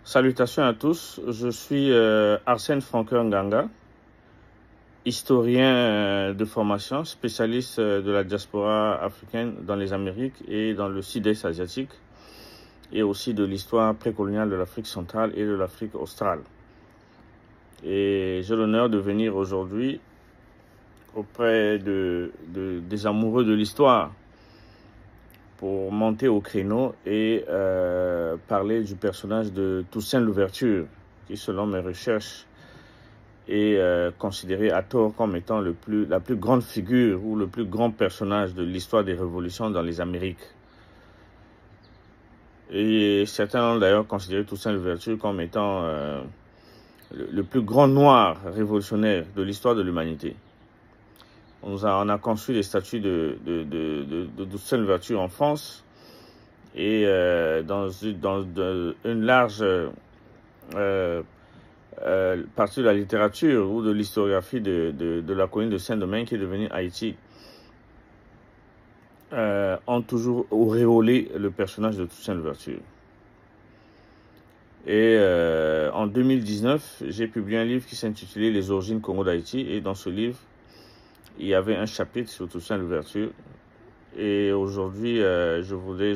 Salutations à tous, je suis Arsène Franqueur Nganga, historien de formation, spécialiste de la diaspora africaine dans les Amériques et dans le sud-est asiatique, et aussi de l'histoire précoloniale de l'Afrique centrale et de l'Afrique australe. Et j'ai l'honneur de venir aujourd'hui auprès des amoureux de l'histoire pour monter au créneau et parler du personnage de Toussaint Louverture, qui selon mes recherches est considéré à tort comme étant la plus grande figure ou le plus grand personnage de l'histoire des révolutions dans les Amériques. Et certains ont d'ailleurs considéré Toussaint Louverture comme étant le plus grand noir révolutionnaire de l'histoire de l'humanité. On a construit les statues de Toussaint Louverture en France et dans une large partie de la littérature ou de l'historiographie de la colonie de Saint-Domingue qui est devenue Haïti, ont toujours auréolé le personnage de Toussaint Louverture. Et en 2019, j'ai publié un livre qui s'intitulait « Les origines Congo d'Haïti » et dans ce livre, il y avait un chapitre sur Toussaint Louverture. Et aujourd'hui,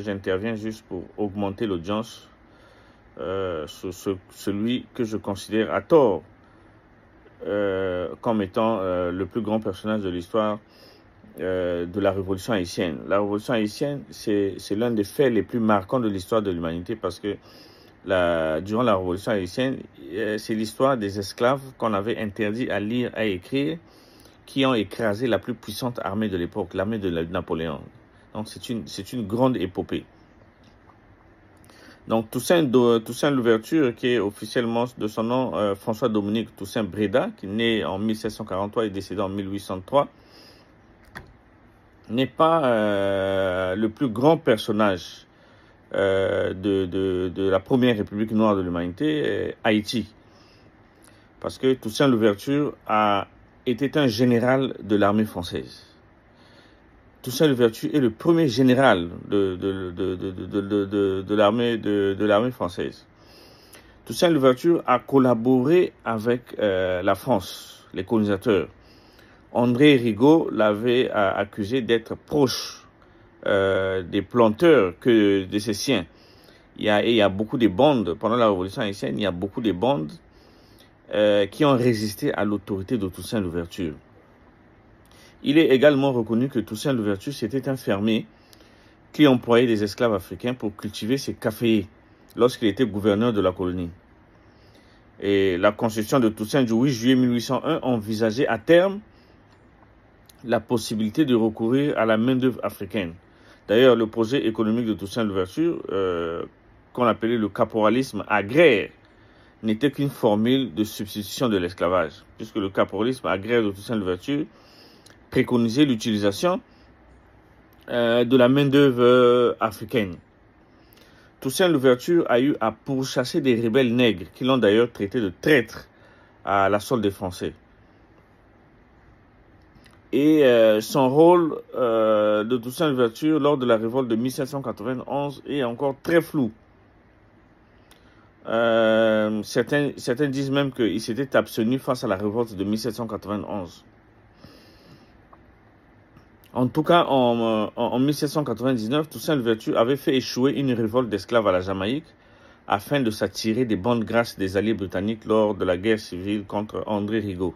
j'interviens juste pour augmenter l'audience sur celui que je considère à tort comme étant le plus grand personnage de l'histoire de la révolution haïtienne. La révolution haïtienne, c'est l'un des faits les plus marquants de l'histoire de l'humanité parce que durant la révolution haïtienne, c'est l'histoire des esclaves qu'on avait interdit à lire, à écrire, qui ont écrasé la plus puissante armée de l'époque, l'armée de Napoléon. Donc c'est une grande épopée. Donc Toussaint Louverture, qui est officiellement de son nom François-Dominique Toussaint Breda, qui est né en 1743 et décédé en 1803, n'est pas le plus grand personnage de la première République noire de l'humanité, Haïti. Parce que Toussaint Louverture était un général de l'armée française. Toussaint Louverture est le premier général de l'armée française. Toussaint Louverture a collaboré avec la France, les colonisateurs. André Rigaud l'avait accusé d'être proche des planteurs que de ses siens. Il y a beaucoup de bandes, pendant la Révolution haïtienne, il y a beaucoup de bandes qui ont résisté à l'autorité de Toussaint Louverture. Il est également reconnu que Toussaint Louverture, c'était un fermier qui employait des esclaves africains pour cultiver ses caféiers lorsqu'il était gouverneur de la colonie. Et la constitution de Toussaint du 8 juillet 1801 envisageait à terme la possibilité de recourir à la main-d'œuvre africaine. D'ailleurs, le projet économique de Toussaint Louverture, qu'on appelait le caporalisme agraire, n'était qu'une formule de substitution de l'esclavage, puisque le caporalisme agraire de Toussaint Louverture préconisait l'utilisation de la main-d'œuvre africaine. Toussaint Louverture a eu à pourchasser des rebelles nègres qui l'ont d'ailleurs traité de traître à la solde des Français. Et son rôle de Toussaint Louverture lors de la révolte de 1791 est encore très flou. Certains disent même qu'il s'était abstenu face à la révolte de 1791. En tout cas, en 1799, Toussaint Louverture avait fait échouer une révolte d'esclaves à la Jamaïque afin de s'attirer des bonnes grâces des alliés britanniques lors de la guerre civile contre André Rigaud.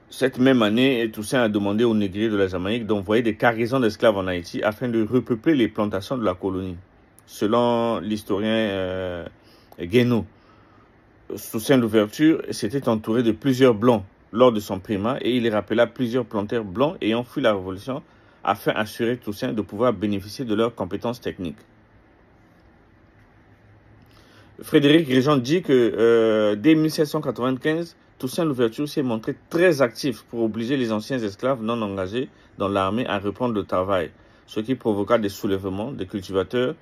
Cette même année, Toussaint a demandé aux négriers de la Jamaïque d'envoyer des cargaisons d'esclaves en Haïti afin de repeupler les plantations de la colonie. Selon l'historien Guénaud, Toussaint Louverture s'était entouré de plusieurs blancs lors de son primat et il rappela plusieurs planteurs blancs ayant fui la révolution afin d'assurer Toussaint de pouvoir bénéficier de leurs compétences techniques. Frédéric Régent dit que dès 1795, Toussaint Louverture s'est montré très actif pour obliger les anciens esclaves non engagés dans l'armée à reprendre le travail, ce qui provoqua des soulèvements des cultivateurs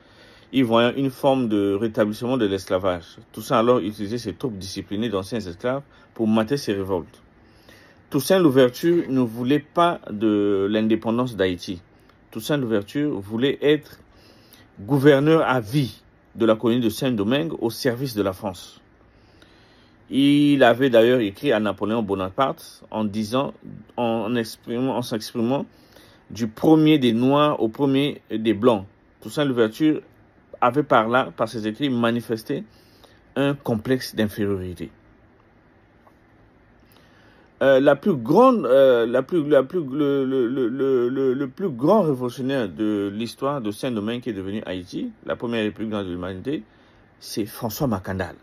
y voyant une forme de rétablissement de l'esclavage. Toussaint a alors utilisé ses troupes disciplinées d'anciens esclaves pour mater ces révoltes. Toussaint Louverture ne voulait pas de l'indépendance d'Haïti. Toussaint Louverture voulait être gouverneur à vie de la colonie de Saint-Domingue au service de la France. Il avait d'ailleurs écrit à Napoléon Bonaparte en disant, en s'exprimant du premier des Noirs au premier des Blancs. Toussaint Louverture avait par ses écrits, manifesté un complexe d'infériorité. Le plus grand révolutionnaire de l'histoire de Saint-Domingue qui est devenu Haïti, la première république de l'humanité, c'est François Macandal.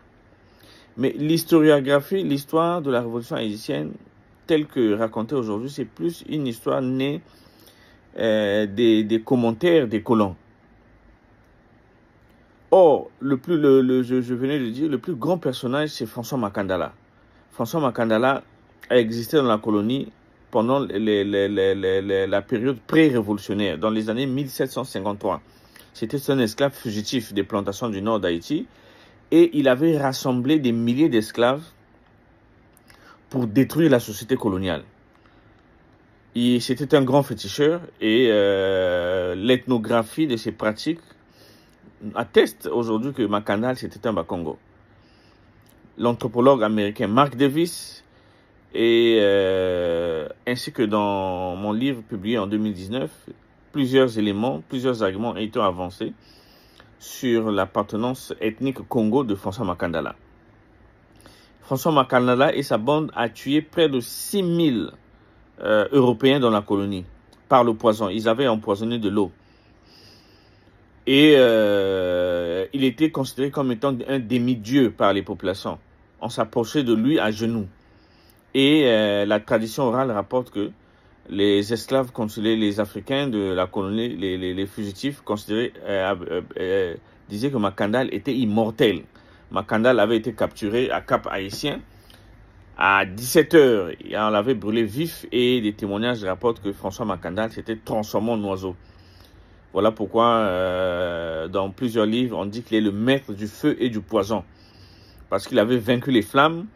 Mais l'historiographie, l'histoire de la révolution haïtienne, telle que racontée aujourd'hui, c'est plus une histoire née des commentaires des colons. Or, je venais de dire, le plus grand personnage, c'est François Macandala. François Macandala a existé dans la colonie pendant la période pré-révolutionnaire, dans les années 1753. C'était un esclave fugitif des plantations du nord d'Haïti et il avait rassemblé des milliers d'esclaves pour détruire la société coloniale. C'était un grand féticheur et l'ethnographie de ses pratiques atteste aujourd'hui que Macandal c'était un Bakongo. L'anthropologue américain Mark Davis ainsi que dans mon livre publié en 2019, plusieurs arguments ont été avancés sur l'appartenance ethnique Congo de François Macandala. François Macandala et sa bande a tué près de 6000 Européens dans la colonie par le poison. Ils avaient empoisonné de l'eau. Et il était considéré comme étant un demi-dieu par les populations. On s'approchait de lui à genoux. Et la tradition orale rapporte que les esclaves considéraient les Africains de la colonie, les fugitifs, disaient que Macandal était immortel. Macandal avait été capturé à Cap Haïtien à 17h. On l'avait brûlé vif et des témoignages rapportent que François Macandal s'était transformé en oiseau. Voilà pourquoi dans plusieurs livres, on dit qu'il est le maître du feu et du poison. Parce qu'il avait vaincu les flammes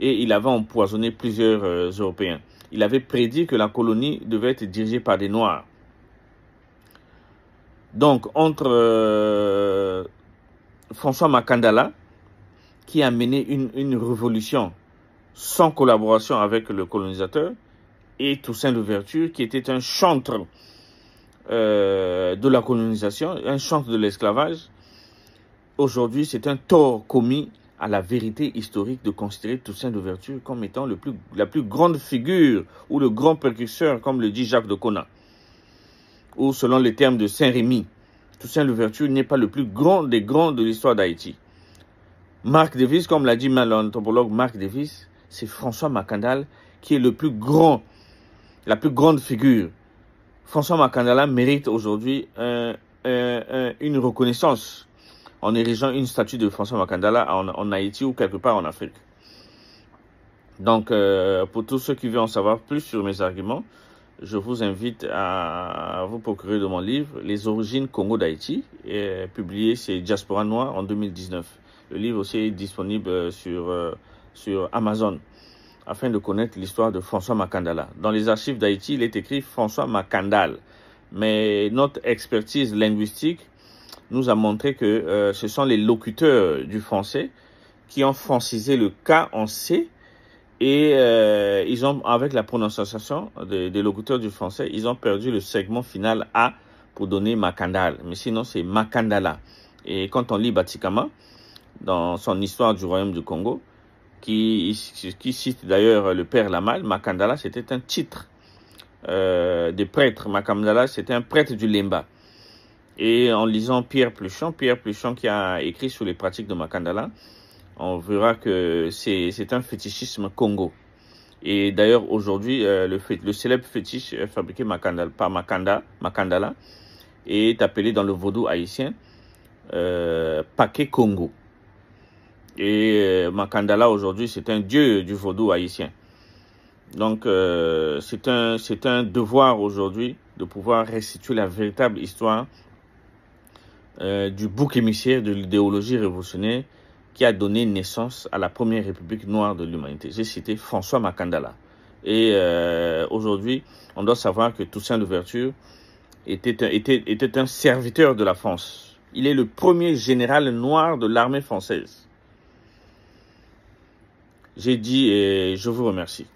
et il avait empoisonné plusieurs Européens. Il avait prédit que la colonie devait être dirigée par des Noirs. Donc, entre François Macandala, qui a mené une révolution sans collaboration avec le colonisateur, et Toussaint Louverture, qui était un chantre de la colonisation, un chantre de l'esclavage, aujourd'hui, c'est un tort commis à la vérité historique de considérer Toussaint Louverture comme étant la plus grande figure ou le grand précurseur, comme le dit Jacques de Cona. Ou selon les termes de Saint-Rémy, Toussaint Louverture n'est pas le plus grand des grands de l'histoire d'Haïti. Mark Davis, comme l'a dit l'anthropologue Mark Davis, c'est François Macandal qui est la plus grande figure. François Macandala mérite aujourd'hui une reconnaissance en érigeant une statue de François Macandala en Haïti ou quelque part en Afrique. Donc, pour tous ceux qui veulent en savoir plus sur mes arguments, je vous invite à vous procurer de mon livre « Les origines Congo d'Haïti » publié chez Diaspora Noire en 2019. Le livre aussi est disponible sur Amazon afin de connaître l'histoire de François Macandala. Dans les archives d'Haïti, il est écrit François Macandal. Mais notre expertise linguistique nous a montré que ce sont les locuteurs du français qui ont francisé le K en C et ils ont, avec la prononciation des locuteurs du français, ils ont perdu le segment final A pour donner Macandal. Mais sinon, c'est Macandala. Et quand on lit Batikama, dans son histoire du royaume du Congo, qui cite d'ailleurs le père Lamal, Macandala, c'était un titre des prêtres. Macandala, c'était un prêtre du Lemba. Et en lisant Pierre Pluchon qui a écrit sur les pratiques de Macandala, on verra que c'est un fétichisme Congo. Et d'ailleurs, aujourd'hui, le célèbre fétiche fabriqué par Macandala est appelé dans le vaudou haïtien Paquet Congo. Et Macandala, aujourd'hui, c'est un dieu du vaudou haïtien. Donc, c'est un devoir aujourd'hui de pouvoir restituer la véritable histoire du bouc émissaire de l'idéologie révolutionnaire qui a donné naissance à la première république noire de l'humanité. J'ai cité François Macandala. Et aujourd'hui, on doit savoir que Toussaint Louverture était un serviteur de la France. Il est le premier général noir de l'armée française. J'ai dit et je vous remercie.